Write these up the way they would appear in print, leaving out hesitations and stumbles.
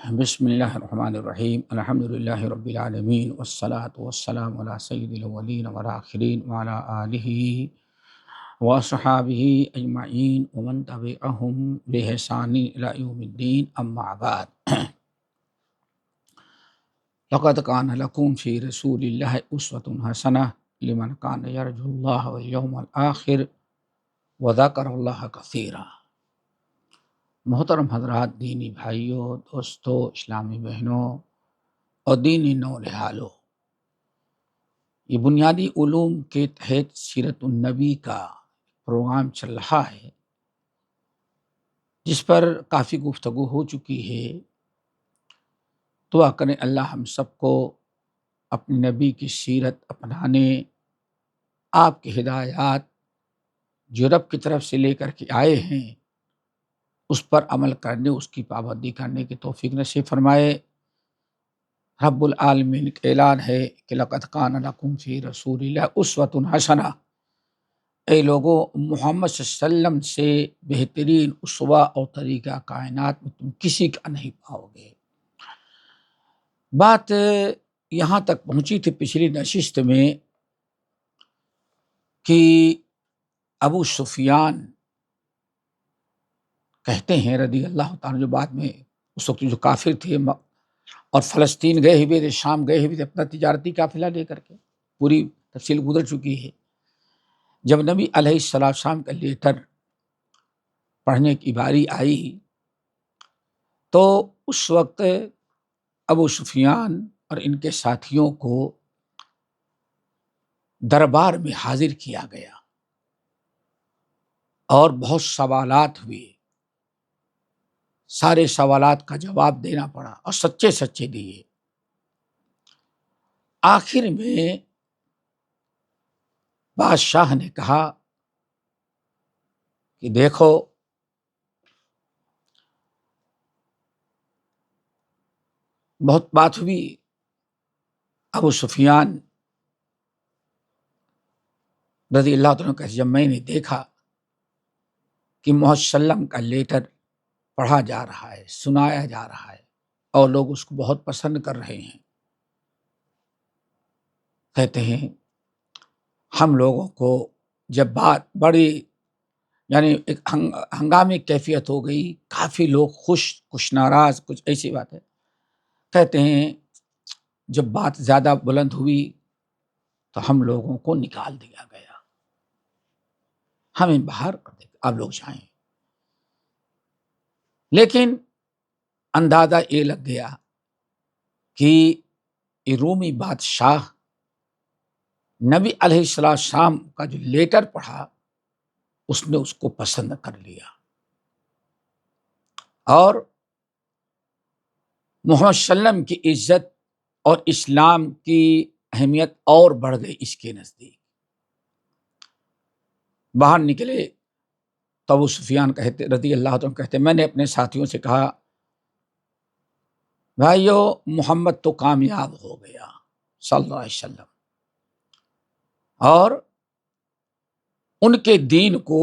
بسم اللہ الرحمن الرحیم الحمد للہ رب العالمین والصلاة والسلام علی سید الاولین والآخرین وعلی آلہ وصحابہ اجمعین ومن تبعہم بإحسان الی یوم الدین اما بعد لقد کان لکم فی رسول اللہ اسوۃ حسنہ لمن کان یرجو اللہ والیوم الآخر وذکر اللہ کثیرا۔ محترم حضرات، دینی بھائیوں، دوستوں، اسلامی بہنوں اور دینی نونہالوں، یہ بنیادی علوم کے تحت سیرت النبی کا پروگرام چل رہا ہے، جس پر کافی گفتگو ہو چکی ہے۔ دعا کریں اللہ ہم سب کو اپنے نبی کی سیرت اپنانے، آپ کی ہدایات جو رب کی طرف سے لے کر کے آئے ہیں اس پر عمل کرنے، اس کی پابندی کرنے کی توفیق نصیب فرمائے۔ رب العالمین کا اعلان ہے کہ لقد کان لکم فی رسول اللہ اسوۃ حسنہ، اے لوگوں، محمد صلی اللہ علیہ وسلم سے بہترین اسوہ اور طریقہ کائنات میں تم کسی کا نہیں پاؤ گے۔ بات یہاں تک پہنچی تھی پچھلی نشست میں کہ ابو سفیان کہتے ہیں رضی اللہ تعالیٰ، جو بعد میں اس وقت جو کافر تھے اور فلسطین گئے ہوئے تھے، شام گئے ہوئے تھے اپنا تجارتی قافلہ لے کر کے، پوری تفصیل گزر چکی ہے۔ جب نبی علیہ السلام کا لیٹر پڑھنے کی باری آئی تو اس وقت ابو سفیان اور ان کے ساتھیوں کو دربار میں حاضر کیا گیا اور بہت سوالات ہوئے، سارے سوالات کا جواب دینا پڑا اور سچے سچے دیے۔ آخر میں بادشاہ نے کہا کہ دیکھو، بہت بات ہوئی۔ ابو سفیان رضی اللہ عنہ کہ جب میں نے دیکھا کہ محمد صلی اللہ علیہ وسلم کا لیٹر پڑھا جا رہا ہے، سنایا جا رہا ہے اور لوگ اس کو بہت پسند کر رہے ہیں، کہتے ہیں ہم لوگوں کو جب بات بڑی یعنی ایک ہنگامی کیفیت ہو گئی، کافی لوگ خوش، کچھ ناراض، کچھ ایسی بات ہے۔ کہتے ہیں جب بات زیادہ بلند ہوئی تو ہم لوگوں کو نکال دیا گیا، ہمیں باہر کر دیا، آپ لوگ جائیں۔ لیکن اندازہ یہ لگ گیا کہ یہ رومی بادشاہ نبی علیہ السلام کا جو لیٹر پڑھا اس نے اس کو پسند کر لیا اور محمد صلی اللہ علیہ وسلم کی عزت اور اسلام کی اہمیت اور بڑھ گئی اس کے نزدیک۔ باہر نکلے تو ابو سفیان کہتے رضی اللہ عنہ کہتے میں نے اپنے ساتھیوں سے کہا بھائیو، محمد تو کامیاب ہو گیا صلی اللہ علیہ وسلم، اور ان کے دین کو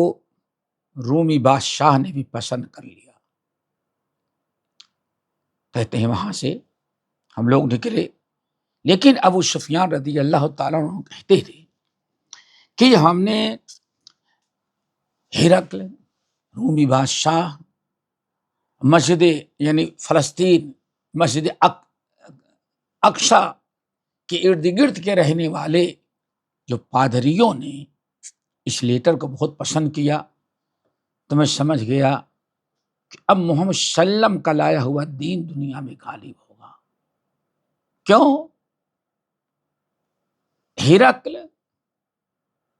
رومی بادشاہ نے بھی پسند کر لیا۔ کہتے ہیں وہاں سے ہم لوگ نکلے، لیکن ابو سفیان رضی اللہ تعالیٰ عنہ کہتے تھے کہ ہم نے ہرقل رومی بادشاہ مسجد یعنی فلسطین مسجد اقصی کے ارد گرد کے رہنے والے جو پادریوں نے اس لیٹر کو بہت پسند کیا، تو میں سمجھ گیا کہ اب محمد صلی اللہ علیہ وسلم کا لایا ہوا دین دنیا میں غالب ہوگا۔ کیوں؟ ہرقل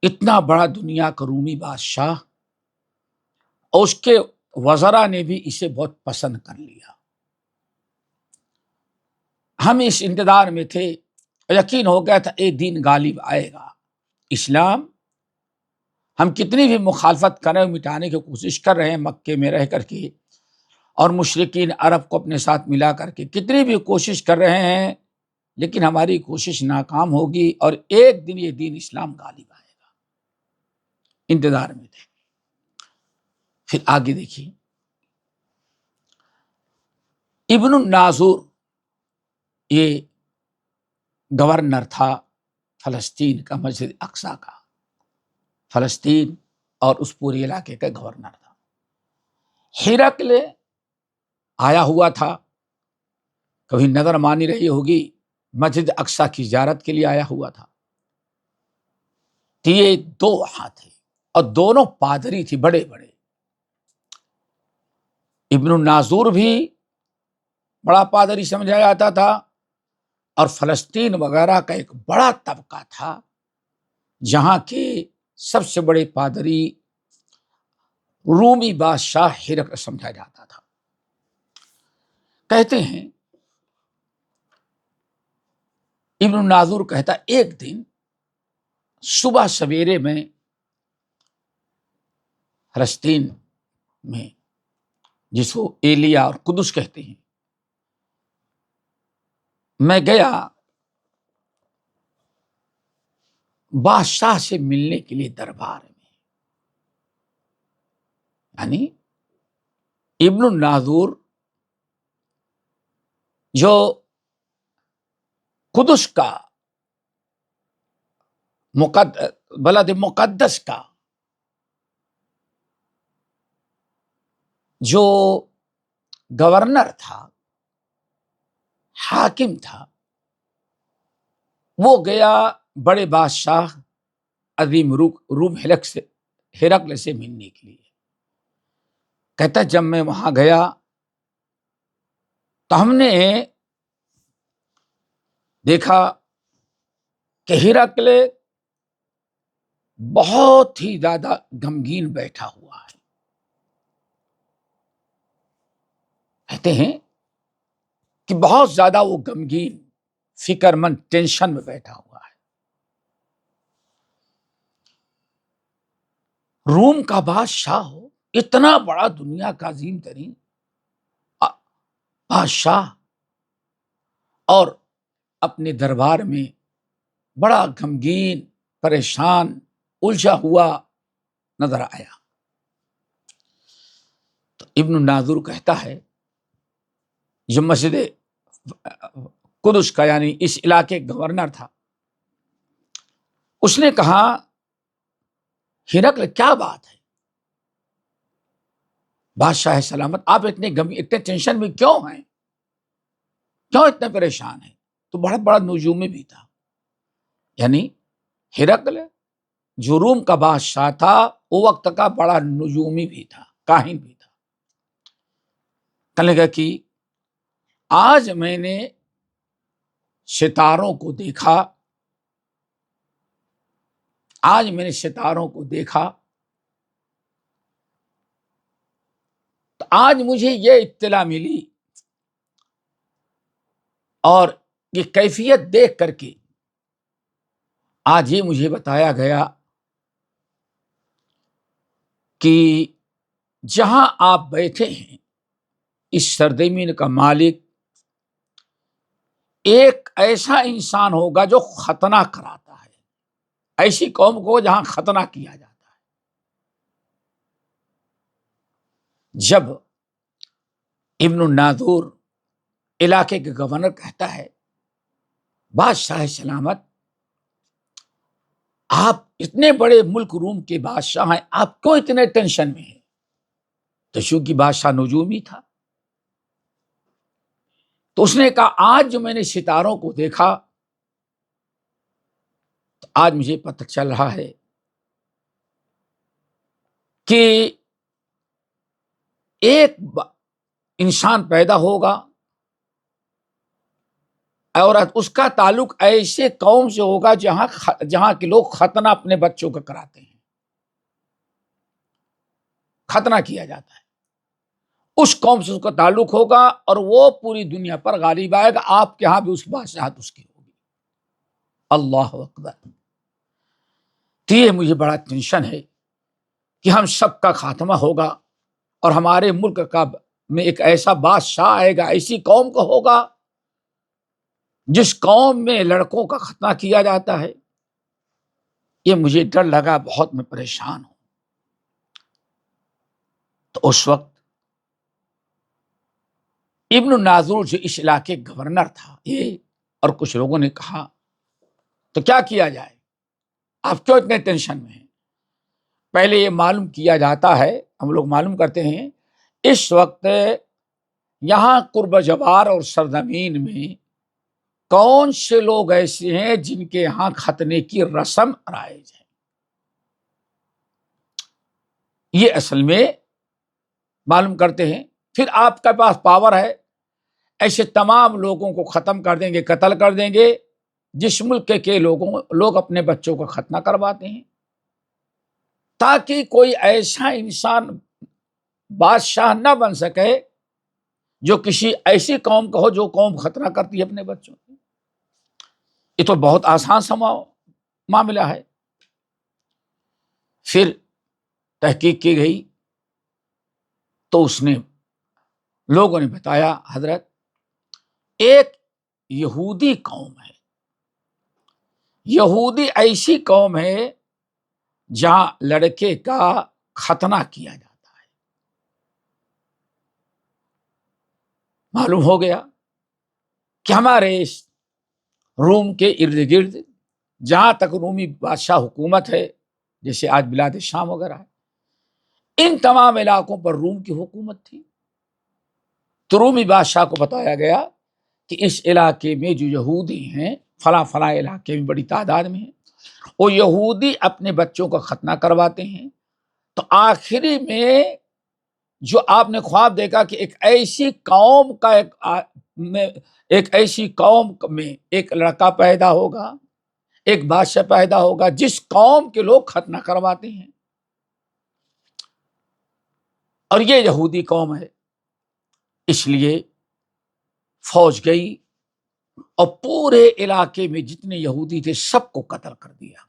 اتنا بڑا دنیا کا رومی بادشاہ اور اس کے وزراء نے بھی اسے بہت پسند کر لیا۔ ہم اس انتظار میں تھے، یقین ہو گیا تھا ایک دن غالب آئے گا۔ اسلام ہم کتنی بھی مخالفت کریں، مٹانے کی کوشش کر رہے ہیں مکے میں رہ کر کے، اور مشرکین عرب کو اپنے ساتھ ملا کر کے کتنی بھی کوشش کر رہے ہیں، لیکن ہماری کوشش ناکام ہوگی اور ایک دن یہ دین اسلام غالب آئے گا۔ انتظار میں تھے۔ پھر آگے دیکھیے، ابن الناظور یہ گورنر تھا فلسطین کا، مسجد اقصی کا، فلسطین اور اس پورے علاقے کا گورنر تھا۔ ہرقل آیا ہوا تھا، کبھی نظر مانی رہی ہوگی، مسجد اقصی کی زیارت کے لیے آیا ہوا تھا۔ تو یہ دو وہاں تھے اور دونوں پادری تھے بڑے بڑے۔ ابن الناظور بھی بڑا پادری سمجھا جاتا تھا، اور فلسطین وغیرہ کا ایک بڑا طبقہ تھا جہاں کے سب سے بڑے پادری رومی بادشاہ ہرقل سمجھا جاتا تھا۔ کہتے ہیں ابن الناظور کہتا ایک دن صبح سویرے میں فلسطین میں، جس کو ایلیا اور قدس کہتے ہیں، میں گیا بادشاہ سے ملنے کے لیے دربار میں۔ یعنی ابن الناظور جو قدس کا بلد مقدس کا جو گورنر تھا، حاکم تھا، وہ گیا بڑے بادشاہ عظیم روم ہرقل سے ملنے کے لیے۔ کہتا جب میں وہاں گیا تو ہم نے دیکھا کہ ہرقل بہت ہی زیادہ غمگین بیٹھا ہوا ہے۔ کہتے ہیں کہ بہت زیادہ وہ غمگین، فکر مند، ٹینشن میں بیٹھا ہوا ہے۔ روم کا بادشاہ ہو، اتنا بڑا دنیا کا عظیم ترین بادشاہ، اور اپنے دربار میں بڑا غمگین، پریشان، الجھا ہوا نظر آیا۔ تو ابن الناظور کہتا ہے جو مسجد قدس کا یعنی اس علاقے کا گورنر تھا، اس نے کہا ہرقل کیا بات ہے؟ بادشاہ سلامت، آپ اتنے ٹینشن میں کیوں ہیں؟ کیوں اتنے پریشان ہیں؟ تو بڑا بڑا نجومی بھی تھا، یعنی ہرقل جو روم کا بادشاہ تھا وہ وقت کا بڑا نجومی بھی تھا، کاہن بھی تھا۔ کہنے لگا کہ آج میں نے ستاروں کو دیکھا، آج میں نے ستاروں کو دیکھا، تو آج مجھے یہ اطلاع ملی اور یہ کیفیت دیکھ کر کے آج یہ مجھے بتایا گیا کہ جہاں آپ بیٹھے ہیں اس سرزمین کا مالک ایک ایسا انسان ہوگا جو ختنہ کراتا ہے، ایسی قوم کو جہاں ختنہ کیا جاتا ہے۔ جب ابن الناظور علاقے کے گورنر کہتا ہے بادشاہ سلامت، آپ اتنے بڑے ملک روم کے بادشاہ ہیں، آپ کیوں اتنے ٹینشن میں ہیں؟ تو چونکہ بادشاہ نجومی تھا تو اس نے کہا آج جو میں نے ستاروں کو دیکھا تو آج مجھے پتہ چل رہا ہے کہ ایک انسان پیدا ہوگا اور اس کا تعلق ایسے قوم سے ہوگا جہاں کے لوگ ختنہ اپنے بچوں کا کراتے ہیں، ختنہ کیا جاتا ہے، اس قوم سے اس کا تعلق ہوگا اور وہ پوری دنیا پر غالب آئے گا۔ آپ کے ہاں بھی اس بادشاہت اس کی ہوگی۔ اللہ اکبر۔ تو یہ مجھے بڑا ٹینشن ہے کہ ہم سب کا خاتمہ ہوگا اور ہمارے ملک کا میں ایک ایسا بادشاہ آئے گا، ایسی قوم کا ہوگا جس قوم میں لڑکوں کا ختنہ کیا جاتا ہے۔ یہ مجھے ڈر لگا، بہت میں پریشان ہوں۔ تو اس وقت ابن الناظور جو اس علاقے گورنر تھا یہ، اور کچھ لوگوں نے کہا تو کیا کیا جائے، آپ کیوں اتنے ٹینشن میں ہیں؟ پہلے یہ معلوم کیا جاتا ہے، ہم لوگ معلوم کرتے ہیں اس وقت یہاں قرب جوار اور سرزمین میں کون سے لوگ ایسے ہیں جن کے یہاں ختنے کی رسم رائج ہے۔ یہ اصل میں معلوم کرتے ہیں، پھر آپ کے پاس پاور ہے، ایسے تمام لوگوں کو ختم کر دیں گے، قتل کر دیں گے جس ملک کے لوگ اپنے بچوں کا ختنہ کرواتے ہیں، تاکہ کوئی ایسا انسان بادشاہ نہ بن سکے جو کسی ایسی قوم کا ہو جو قوم ختنہ کرتی ہے اپنے بچوں کی۔ یہ تو بہت آسان سا معاملہ ہے۔ پھر تحقیق کی گئی تو اس نے لوگوں نے بتایا حضرت ایک یہودی قوم ہے، یہودی ایسی قوم ہے جہاں لڑکے کا ختنہ کیا جاتا ہے۔ معلوم ہو گیا کہ ہمارے اس روم کے ارد گرد جہاں تک رومی بادشاہ حکومت ہے، جیسے آج بلاد شام وغیرہ ہے، ان تمام علاقوں پر روم کی حکومت تھی۔ تو رومی بادشاہ کو بتایا گیا کہ اس علاقے میں جو یہودی ہیں فلاں فلاں علاقے میں بڑی تعداد میں ہیں، وہ یہودی اپنے بچوں کا ختنہ کرواتے ہیں۔ تو آخری میں جو آپ نے خواب دیکھا کہ ایک ایسی قوم کا ایک ایسی قوم میں ایک لڑکا پیدا ہوگا، ایک بادشاہ پیدا ہوگا جس قوم کے لوگ ختنہ کرواتے ہیں، اور یہ یہودی قوم ہے۔ اس لیے فوج گئی اور پورے علاقے میں جتنے یہودی تھے سب کو قتل کر دیا،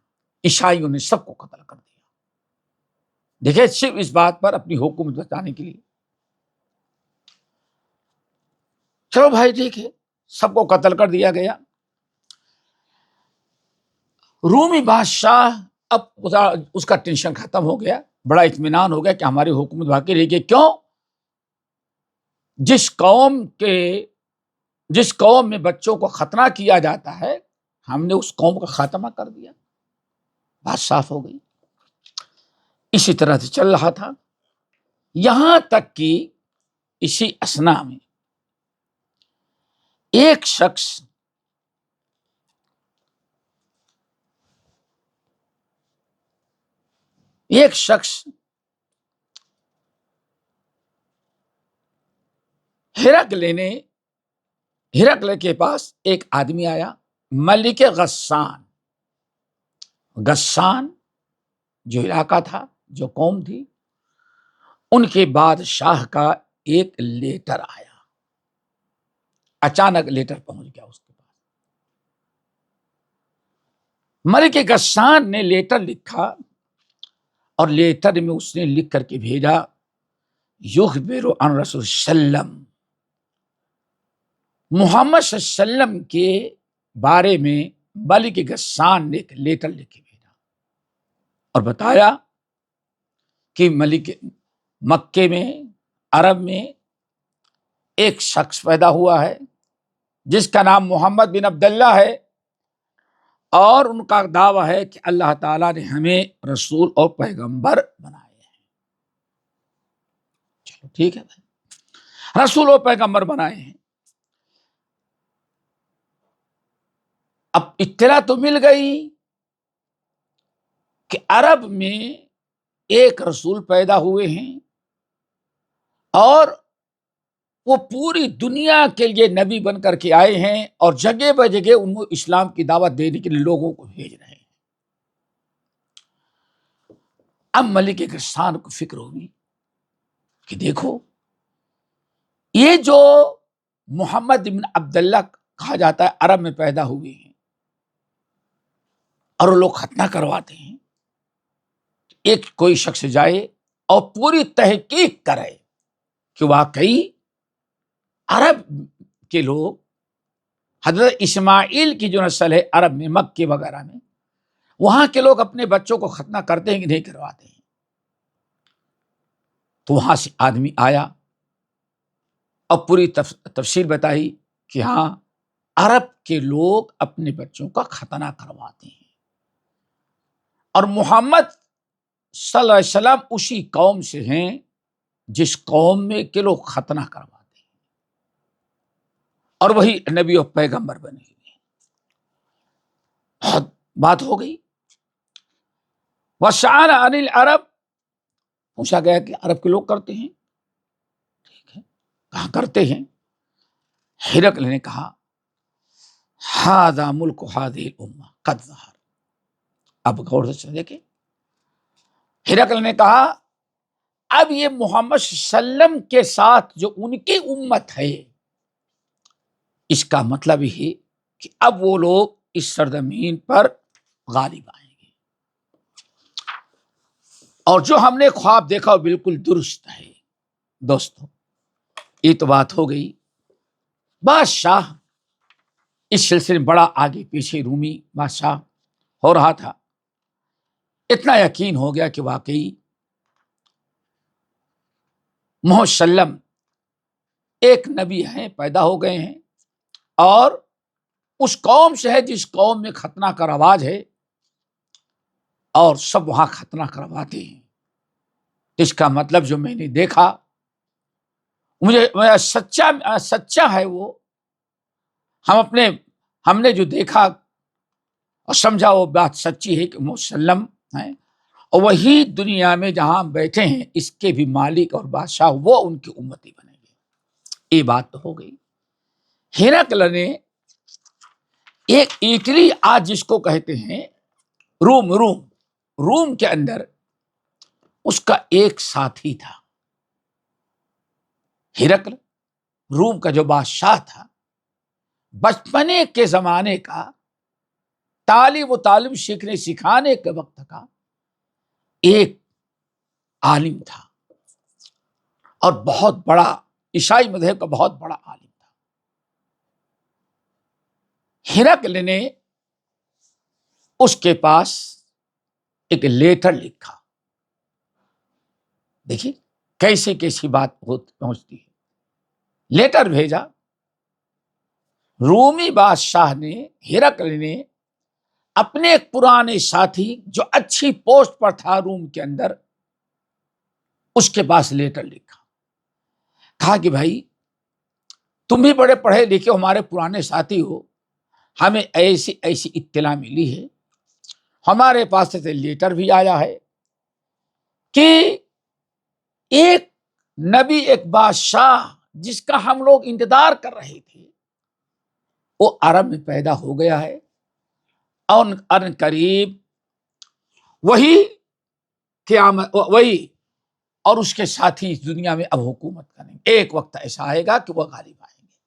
عیسائیوں نے سب کو قتل کر دیا۔ دیکھیں صرف اس بات پر اپنی حکومت بچانے کے لیے۔ چلو بھائی ٹھیک ہے، سب کو قتل کر دیا گیا۔ رومی بادشاہ اب اس کا ٹینشن ختم ہو گیا، بڑا اطمینان ہو گیا کہ ہماری حکومت باقی رہے گی۔ کیوں؟ جس قوم میں بچوں کو ختنہ کیا جاتا ہے ہم نے اس قوم کا خاتمہ کر دیا۔ بات صاف ہو گئی۔ اسی طرح سے چل رہا تھا، یہاں تک کہ اسی اثنا میں ایک شخص ہرقل کے پاس ایک آدمی آیا، ملک غسان جو علاقہ تھا، جو قوم تھی، ان کے بادشاہ کا ایک لیٹر آیا۔ اچانک لیٹر پہنچ گیا اس کے پاس۔ ملک غسان نے لیٹر لکھا اور لیٹر میں اس نے لکھ کر کے بھیجا، یخبر عن رسول وسلم، محمد صلی اللہ علیہ وسلم کے بارے میں ملک غسان نے ایک لیٹر لکھ کے بھیجا اور بتایا کہ مکے میں، عرب میں ایک شخص پیدا ہوا ہے جس کا نام محمد بن عبداللہ ہے، اور ان کا دعویٰ ہے کہ اللہ تعالیٰ نے ہمیں رسول اور پیغمبر بنائے ہیں۔ چلو ٹھیک ہے بھائی، رسول اور پیغمبر بنائے ہیں۔ اب اطلاع تو مل گئی کہ عرب میں ایک رسول پیدا ہوئے ہیں اور وہ پوری دنیا کے لیے نبی بن کر کے آئے ہیں، اور جگہ بہ جگہ ان کو اسلام کی دعوت دینے کے لیے لوگوں کو بھیج رہے ہیں۔ اب ملک غسان کو فکر ہوگی کہ دیکھو یہ جو محمد بن عبداللہ کہا جاتا ہے عرب میں پیدا ہوئے ہیں اور وہ لوگ ختنہ کرواتے ہیں، ایک کوئی شخص جائے اور پوری تحقیق کرے کہ واقعی عرب کے لوگ حضرت اسماعیل کی جو نسل ہے عرب میں، مکے وغیرہ میں، وہاں کے لوگ اپنے بچوں کو ختنہ کرتے ہیں کہ نہیں کرواتے ہیں۔ تو وہاں سے آدمی آیا اور پوری تفصیل بتائی کہ ہاں عرب کے لوگ اپنے بچوں کا ختنہ کرواتے ہیں، اور محمد صلی اللہ علیہ وسلم اسی قوم سے ہیں جس قوم میں کے لوگ ختنہ کرواتے ہیں، اور وہی نبی و پیغمبر بنے ہوئے ہیں۔ بہت بات ہو گئی۔ وَسَأَلَ عَنِ الْعَرَبِ، پوچھا گیا کہ عرب کے لوگ کرتے ہیں، ٹھیک ہے، کہاں کرتے ہیں؟ ہرقل نے کہا هَذَا مُلْكُ هَذِهِ الْأُمَّةِ قَدْ ظَهَرَ۔ اب غور سے دیکھیں، ہرقل نے کہا اب یہ محمد صلی اللہ علیہ وسلم کے ساتھ جو ان کی امت ہے، اس کا مطلب یہ کہ اب وہ لوگ اس سرزمین پر غالب آئیں گے، اور جو ہم نے خواب دیکھا وہ بالکل درست ہے۔ دوستو، یہ تو بات ہو گئی۔ بادشاہ اس سلسلے میں بڑا آگے پیچھے رومی بادشاہ ہو رہا تھا۔ اتنا یقین ہو گیا کہ واقعی محمد صلی اللہ علیہ وسلم ایک نبی ہیں، پیدا ہو گئے ہیں، اور اس قوم سے ہے جس قوم میں ختنہ کا رواج ہے، اور سب وہاں ختنہ کرواتے ہیں۔ اس کا مطلب جو میں نے دیکھا، مجھے سچا ہے وہ، ہم نے جو دیکھا اور سمجھا وہ بات سچی ہے کہ محمد صلی اللہ علیہ وسلم ہیں، اور وہی دنیا میں جہاں بیٹھے ہیں اس کے بھی مالک اور بادشاہ وہ ان کی امتی بنیں گے۔ یہ بات تو ہو گئی۔ ہرقل نے ایک اٹلی، آج جس کو کہتے ہیں روم کے اندر اس کا ایک ساتھی تھا۔ ہرقل روم کا جو بادشاہ تھا، بچپنے کے زمانے کا، تعلیم و تعلیم سیکھنے سکھانے کے وقت کا ایک عالم تھا، اور بہت بڑا عیسائی مذہب کا بہت بڑا عالم تھا۔ ہرقل نے اس کے پاس ایک لیٹر لکھا۔ دیکھیے کیسی بات پہنچتی ہے۔ لیٹر بھیجا رومی بادشاہ نے، ہرقل نے اپنے ایک پرانے ساتھی جو اچھی پوسٹ پر تھا روم کے اندر، اس کے پاس لیٹر لکھا۔ کہا کہ بھائی تم بھی بڑے پڑھے لکھے ہمارے پرانے ساتھی ہو، ہمیں ایسی اطلاع ملی ہے، ہمارے پاس سے لیٹر بھی آیا ہے کہ ایک نبی، ایک بادشاہ جس کا ہم لوگ انتظار کر رہے تھے، وہ عرب میں پیدا ہو گیا ہے، اور ان قریب وہی قیامت، وہی اور اس کے ساتھی اس دنیا میں اب حکومت کریں گے۔ ایک وقت ایسا آئے گا کہ وہ غالب آئیں گے۔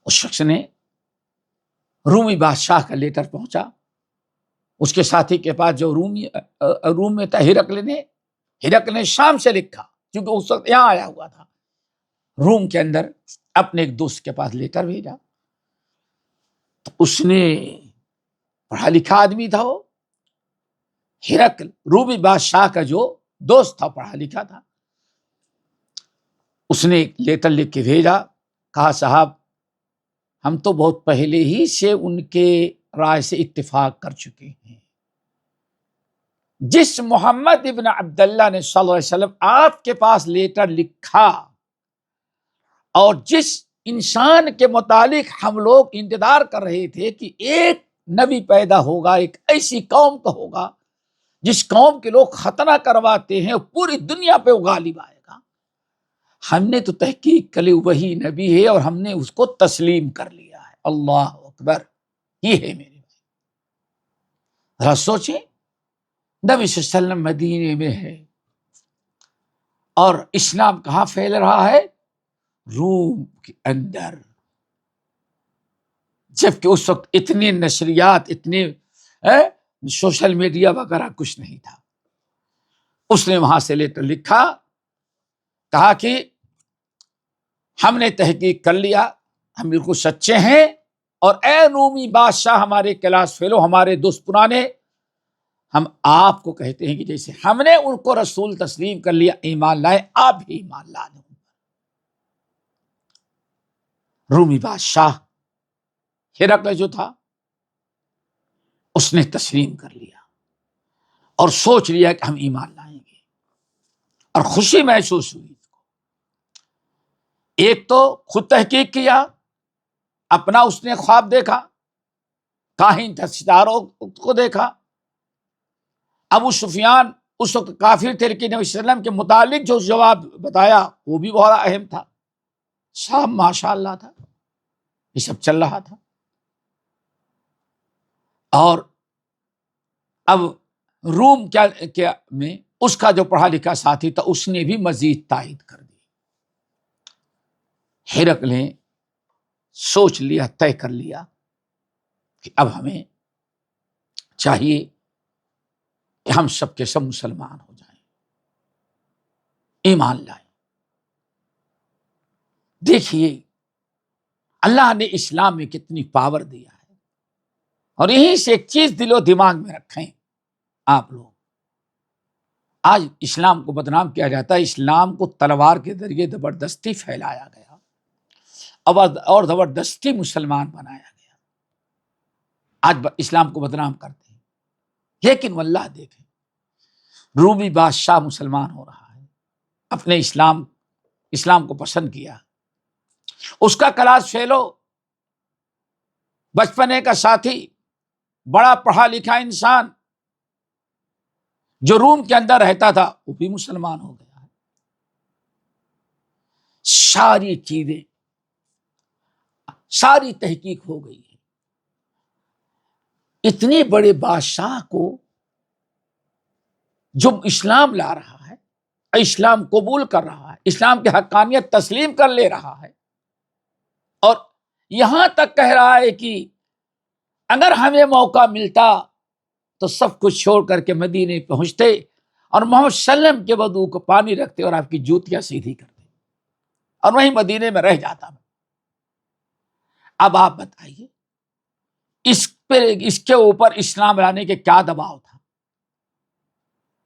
اس شخص نے رومی بادشاہ کا لیٹر پہنچا اس کے ساتھی کے پاس جو روم میں تھا۔ ہرقل نے شام سے لکھا، کیونکہ اس وقت یہاں آیا ہوا تھا روم کے اندر، اپنے ایک دوست کے پاس لیٹر بھیجا۔ تو اس نے، پڑھا لکھا آدمی تھا وہ، ہرقل رومی بادشاہ کا جو دوست تھا، پڑھا لکھا تھا، اس نے ایک لیٹر لکھ کے بھیجا۔ کہا صاحب ہم تو بہت پہلے ہی سے ان کے رائے سے اتفاق کر چکے ہیں، جس محمد ابن عبداللہ نے صلی اللہ علیہ وسلم آپ کے پاس لیٹر لکھا، اور جس انسان کے متعلق ہم لوگ انتظار کر رہے تھے کہ ایک نبی پیدا ہوگا، ایک ایسی قوم کا ہوگا جس قوم کے لوگ ختنہ کرواتے ہیں، پوری دنیا پہ وہ غالب آئے گا، ہم نے تو تحقیق کر لی وہی نبی ہے، اور ہم نے اس کو تسلیم کر لیا ہے۔ اللہ اکبر! یہ ہے میرے بھائی، ذرا سوچیں، نبی صلی اللہ علیہ وسلم مدینے میں ہے، اور اسلام کہاں پھیل رہا ہے؟ روم کے اندر، جبکہ اس وقت اتنے نشریات، اتنے سوشل میڈیا وغیرہ کچھ نہیں تھا۔ اس نے وہاں سے لیٹر لکھا، کہا کہ ہم نے تحقیق کر لیا، ہم بالکل سچے ہیں، اور اے رومی بادشاہ، ہمارے کلاس فیلو، ہمارے دوست پرانے، ہم آپ کو کہتے ہیں کہ جیسے ہم نے ان کو رسول تسلیم کر لیا، ایمان لائے، آپ بھی ایمان لا دیں۔ رومی بادشاہ ہرقل جو تھا اس نے تسلیم کر لیا اور سوچ لیا کہ ہم ایمان لائیں گے، اور خوشی محسوس ہوئی۔ ایک تو خود تحقیق کیا، اپنا اس نے خواب دیکھا، کاہن تھا، ستاروں کو دیکھا۔ ابو سفیان اس وقت کافر تھے، لیکن نبی صلی اللہ علیہ وسلم کے متعلق جو جواب بتایا وہ بھی بہت اہم تھا۔ سب ماشاء اللہ تھا، یہ سب چل رہا تھا۔ اور اب روم کیا میں اس کا جو پڑھا لکھا ساتھی تھا اس نے بھی مزید تائید کر دی۔ ہرقل نے سوچ لیا، طے کر لیا کہ اب ہمیں چاہیے کہ ہم سب کے سب مسلمان ہو جائیں، ایمان لائیں۔ دیکھیے اللہ نے اسلام میں کتنی پاور دیا ہے، اور یہیں سے ایک چیز دل و دماغ میں رکھیں آپ لوگ۔ آج اسلام کو بدنام کیا جاتا ہے، اسلام کو تلوار کے ذریعے زبردستی پھیلایا گیا اور زبردستی مسلمان بنایا گیا۔ آج اسلام کو بدنام کرتے ہیں، لیکن واللہ دیکھیں رومی بادشاہ مسلمان ہو رہا ہے، اپنے اسلام کو پسند کیا، اس کا کلاس فیلو، بچپنے کا ساتھی، بڑا پڑھا لکھا انسان جو روم کے اندر رہتا تھا وہ بھی مسلمان ہو گیا ہے۔ ساری چیزیں، ساری تحقیق ہو گئی ہے۔ اتنے بڑے بادشاہ کو جو اسلام لا رہا ہے، اسلام قبول کر رہا ہے، اسلام کی حقانیت تسلیم کر لے رہا ہے، اور یہاں تک کہہ رہا ہے کہ اگر ہمیں موقع ملتا تو سب کچھ چھوڑ کر کے مدینے پہنچتے اور محمد صلی اللہ علیہ وسلم کے وضو کو پانی رکھتے اور آپ کی جوتیاں سیدھی کرتے اور وہیں مدینے میں رہ جاتا۔ اب آپ بتائیے اس کے اوپر اسلام لانے کے کیا دباؤ تھا؟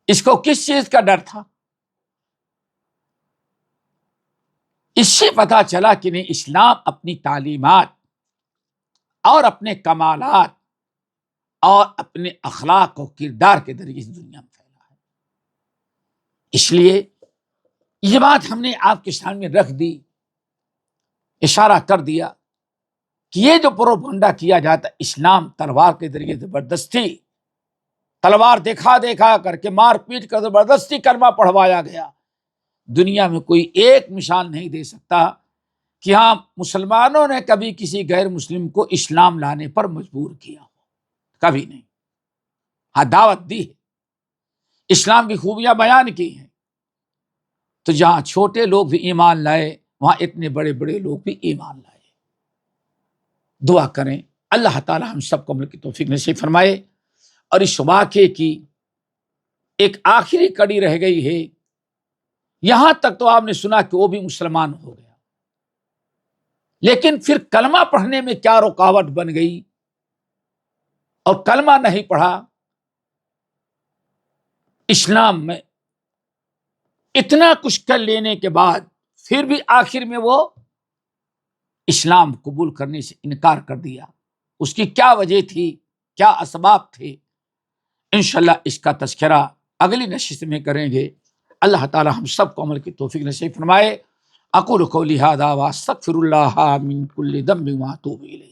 اس کو کس چیز کا ڈر تھا؟ اس سے پتا چلا کہ نہیں، اسلام اپنی تعلیمات اور اپنے کمالات اور اپنے اخلاق و کردار کے ذریعے اس دنیا میں پھیلا ہے۔ اس لیے یہ بات ہم نے آپ کے سامنے رکھ دی، اشارہ کر دیا کہ یہ جو پروپگنڈا کیا جاتا ہے اسلام تلوار کے ذریعے زبردستی، تلوار دیکھا کر کے مار پیٹ کر زبردستی کلمہ پڑھوایا گیا، دنیا میں کوئی ایک مثال نہیں دے سکتا کہ ہاں مسلمانوں نے کبھی کسی غیر مسلم کو اسلام لانے پر مجبور کیا ہو، کبھی نہیں۔ ہاں دعوت دی ہے، اسلام کی خوبیاں بیان کی ہیں، تو جہاں چھوٹے لوگ بھی ایمان لائے وہاں اتنے بڑے بڑے لوگ بھی ایمان لائے۔ دعا کریں اللہ تعالی ہم سب کو عمل کی توفیق نصیب فرمائے۔ اور اس واقعے کی ایک آخری کڑی رہ گئی ہے، یہاں تک تو آپ نے سنا کہ وہ بھی مسلمان ہو گیا، لیکن پھر کلمہ پڑھنے میں کیا رکاوٹ بن گئی، اور کلمہ نہیں پڑھا۔ اسلام میں اتنا کچھ کر لینے کے بعد پھر بھی آخر میں وہ اسلام قبول کرنے سے انکار کر دیا۔ اس کی کیا وجہ تھی، کیا اسباب تھے، انشاءاللہ اس کا تذکرہ اگلی نشست میں کریں گے۔ اللہ تعالی ہم سب کو عمل کی توفیق نصیب فرمائے۔ اقول قولی ھذا واستغفر اللہ من کل ذنب واتوب الیہ۔